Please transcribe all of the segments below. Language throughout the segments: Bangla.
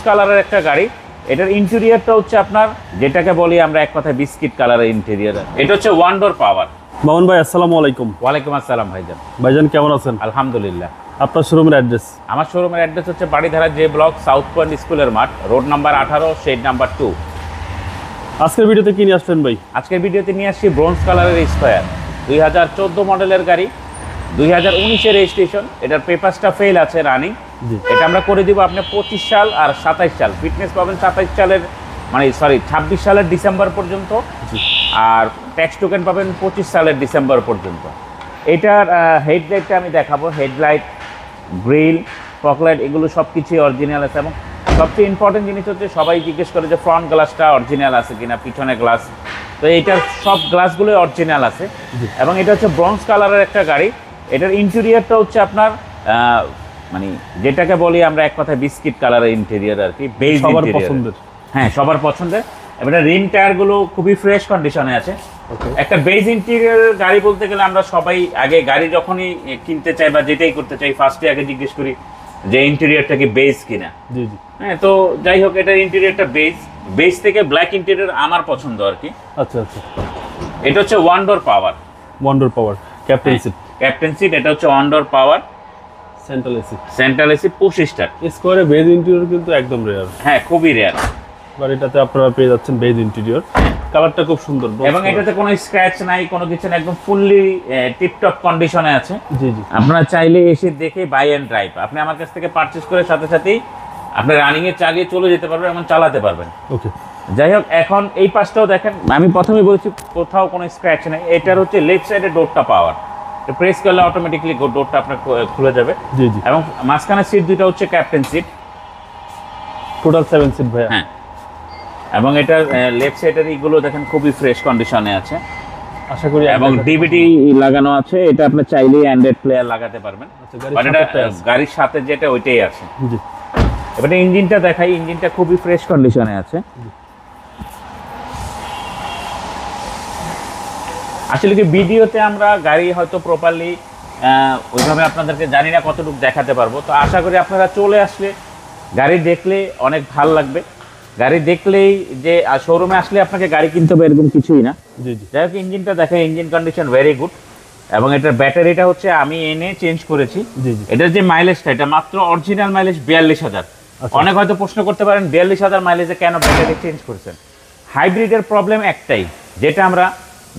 কালারের একটা গাড়ি। এটার ইন্টেরিয়রটা হচ্ছে আপনার যেটাকে বলি আমরা এক কথায় বিস্কিট কালারের ইন্টেরিয়র। এটা হচ্ছে ওয়ান ডোর পাওয়ার। মামুন ভাই আসসালামু আলাইকুম। ওয়ালাইকুম আসসালাম ভাইজান। ভাইজান কেমন আছেন? আলহামদুলিল্লাহ। আপনার শোরুমের অ্যাড্রেস? আমার শোরুমের অ্যাড্রেস হচ্ছে Baridhara J block, south point স্কুলের মাঠ, রোড নাম্বার 18, শেড নাম্বার 2। আজকের ভিডিওতে কি নিয়ে আসলেন ভাই? আজকের ভিডিওতে নিয়ে আসছি ব্রোঞ্জ কালারের স্কয়ার 2014 মডেলের গাড়ি, 2019-এর রেজিস্ট্রেশন। এটার পেপারসটা ফেল আছে রানিং। এটা আমরা করে দিব আপনি 25 সাল আর 27 সাল ফিটনেস পাবেন 27 সালের 26 সালের ডিসেম্বর পর্যন্ত, আর ট্যাক্স টোকেন পাবেন 25 সালের ডিসেম্বর পর্যন্ত। এটার হেডলাইটটা আমি দেখাবো। হেডলাইট, গ্রিল, ফগলাইট এগুলো সব কিছুই অরিজিনাল আছে, এবং সবচেয়ে ইম্পর্টেন্ট জিনিস হচ্ছে সবাই জিজ্ঞেস করে যে ফ্রন্ট গ্লাসটা অরিজিনাল আছে কিনা, পিছনে গ্লাস। তো এইটার সব গ্লাসগুলোই অরিজিনাল আছে, এবং এটা হচ্ছে ব্রোঞ্জ কালারের একটা গাড়ি। এটার ইন্টেরিয়রটা হচ্ছে আপনার যেটাকে বলি আমরা এক কথায় বিস্কিট কালারের ইন্টেরিয়র আর কি, বেজ সবার পছন্দের। হ্যাঁ, সবার পছন্দের। এবার রিম টায়ারগুলো খুবই ফ্রেশ কন্ডিশনে আছে। একটা বেজ ইন্টেরিয়র গাড়ি বলতে গেলে আমরা সবাই আগে গাড়ি যখনই কিনতে চাই বা যেটাই করতে চাই ফার্স্টে আগে জিজ্ঞেস করি যে ইন্টেরিয়রটা কি বেজ কিনা। জি জি। হ্যাঁ, তো যাই হোক এটার ইন্টেরিয়রটা বেজ থেকে ব্ল্যাক ইন্টেরিয়র আমার পছন্দ আর কি। আচ্ছা আচ্ছা। এটা হচ্ছে one door power. One door power captain seat. Captain seat. এটা হচ্ছে one door power, central AC. Central AC, push start. স্কোয়ারে বেজ ইন্টেরিয়র কিন্তু একদম রেয়ার। হ্যাঁ, খুবই রেয়ার। গাড়িটাতে আপনারা পেয়ে যাচ্ছেন বেজ ইন্টেরিয়র। কালারটা খুব সুন্দর, এবং এটাতে কোনো স্ক্র্যাচ নাই, কোনো কিছু না, একদম ফুললি টিপটপ কন্ডিশনে আছে। জি জি। আপনারা চাইলে এসে দেখে বাই অ্যান্ড ড্রাইভ আপনি আমার কাছ থেকে পারচেজ করে সাথে সাথেই আপনি রানিং এ চালিয়ে চলে যেতে পারবেন এবং চালাতে পারবেন। ওকে। যাই হোক, এখন এই পাশটাও দেখেন। আমি প্রথমে বলছি কোথাও কোনো স্ক্র্যাচ নেই। এটার হচ্ছে লেফট সাইডে ডোরটা পাওয়ার, প্রেস করলে অটোমেটিকলি ডোরটা আপনার খুলে যাবে। জি জি। এবং মাঝখানে সিট দুটো হচ্ছে ক্যাপ্টেন সিট, টোটাল 7 সিট ভাই। হ্যাঁ, এবং এটার লেফট সাইডের এইগুলো দেখেন খুবই ফ্রেশ কন্ডিশনে আছে আশা করি। এবং ডিভিডি লাগানো আছে। এটা আপনি চাইলেই অ্যান্ড্রয়েড প্লেয়ার লাগাতে পারবেন। বাট এটা গাড়ির সাথে যেটা ওইটাই আছে। জি। এবারে ইঞ্জিনটা দেখাই। ইঞ্জিনটা খুবই ফ্রেশ কন্ডিশনে আছে। আসলে কি ভিডিওতে আমরা গাড়ি হয়তো প্রপারলি ওইভাবে আপনাদেরকে জানি না কতটুকু দেখাতে পারবো। তো আশা করি আপনারা চলে আসলে গাড়ি দেখলে অনেক ভালো লাগবে। গাড়ি দেখলেই যে শোরুমে আসলে আপনাকে গাড়ি কিনতে হবে এরকম কিছুই না। জি জি। যাই হোক, ইঞ্জিনটা দেখে, ইঞ্জিন কন্ডিশন ভেরি গুড। এবং এটার ব্যাটারিটা হচ্ছে আমি এনে চেঞ্জ করেছি। জি জি। এটার যে মাইলেজটা, এটা মাত্র অরিজিনাল মাইলেজ 42,000। অনেক হয়তো প্রশ্ন করতে পারেন 42,000 মাইলেজে কেন ব্যাটারি চেঞ্জ করছেন। হাইব্রিডের প্রবলেম একটাই, যেটা আমরা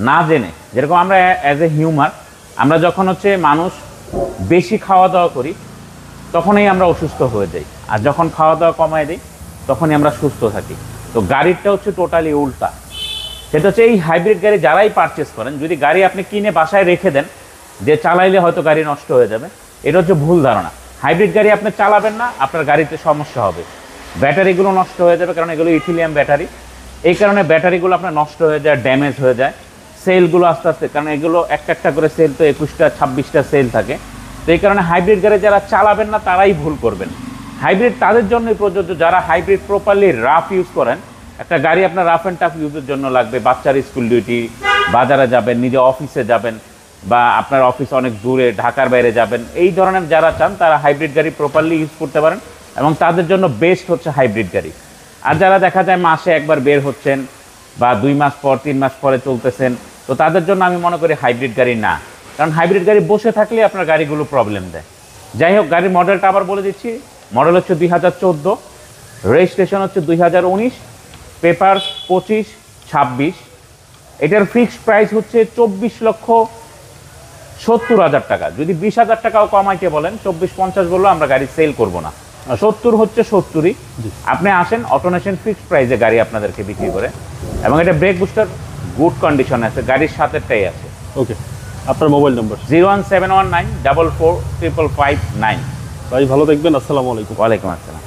না জেনে, যেরকম আমরা অ্যাজ এ হিউম্যান আমরা যখন হচ্ছে মানুষ বেশি খাওয়া দাওয়া করি তখনই আমরা অসুস্থ হয়ে যাই, আর যখন খাওয়া দাওয়া কমায় দিই তখনই আমরা সুস্থ থাকি। তো গাড়িটা হচ্ছে টোটালি উল্টা। সেটা হচ্ছে এই হাইব্রিড গাড়ি যারাই পারচেস করেন, যদি গাড়ি আপনি কিনে বাসায় রেখে দেন যে চালাইলে হয়তো গাড়ি নষ্ট হয়ে যাবে, এটা হচ্ছে ভুল ধারণা। হাইব্রিড গাড়ি আপনি চালাবেন না, আপনার গাড়িতে সমস্যা হবে, ব্যাটারিগুলো নষ্ট হয়ে যাবে, কারণ এগুলো ইথিলিয়াম ব্যাটারি। এই কারণে ব্যাটারিগুলো আপনার নষ্ট হয়ে যায়, ড্যামেজ হয়ে যায়। সেলগুলো আস্তে আস্তে, কারণ এগুলো একটা করে সেল তো 21টা 26টা সেল থাকে। তো এই কারণে হাইব্রিড গাড়ি যারা চালাবেন না তারাই ভুল করবেন। হাইব্রিড তাদের জন্যই প্রযোজ্য যারা হাইব্রিড প্রপারলি রাফ ইউজ করেন। একটা গাড়ি আপনার রাফ অ্যান্ড টাফ ইউজের জন্য লাগবে, বাচ্চার স্কুল ডিউটি, বাজারে যাবেন, নিজে অফিসে যাবেন, বা আপনার অফিস অনেক দূরে, ঢাকার বাইরে যাবেন, এই ধরনের যারা চান তারা হাইব্রিড গাড়ি প্রপারলি ইউজ করতে পারেন, এবং তাদের জন্য বেস্ট হচ্ছে হাইব্রিড গাড়ি। আর যারা দেখা যায় মাসে একবার বের হচ্ছেন বা 2 মাস পর 3 মাস পরে চলতেছেন, তো তাদের জন্য আমি মনে করি হাইব্রিড গাড়ি না, কারণ হাইব্রিড গাড়ি বসে থাকলে আপনার গাড়িগুলো প্রবলেম দেয়। যাই হোক, গাড়ির মডেলটা আবার বলে দিচ্ছি। মডেল হচ্ছে 2014, রেজিস্ট্রেশন হচ্ছে 2019, পেপার 25-26। এটার ফিক্সড প্রাইস হচ্ছে 24,70,000 টাকা। যদি 20,000 টাকাও কমাইতে বলেন, 24-50 বললেও আমরা গাড়ি সেল করবো না। 70 হচ্ছে 70ই। আপনি আসেন, অটোনেশন ফিক্সড প্রাইসে গাড়ি আপনাদেরকে বিক্রি করে, এবং এটা ব্রেক বুস্টার গুড কন্ডিশনে আছে, গাড়ির সাথেটাই আছে। ওকে। আপনার মোবাইল নাম্বার? 01719445559। ভাই ভালো দেখবেন। আসসালামু আলাইকুম। ওয়ালাইকুম আসসালাম।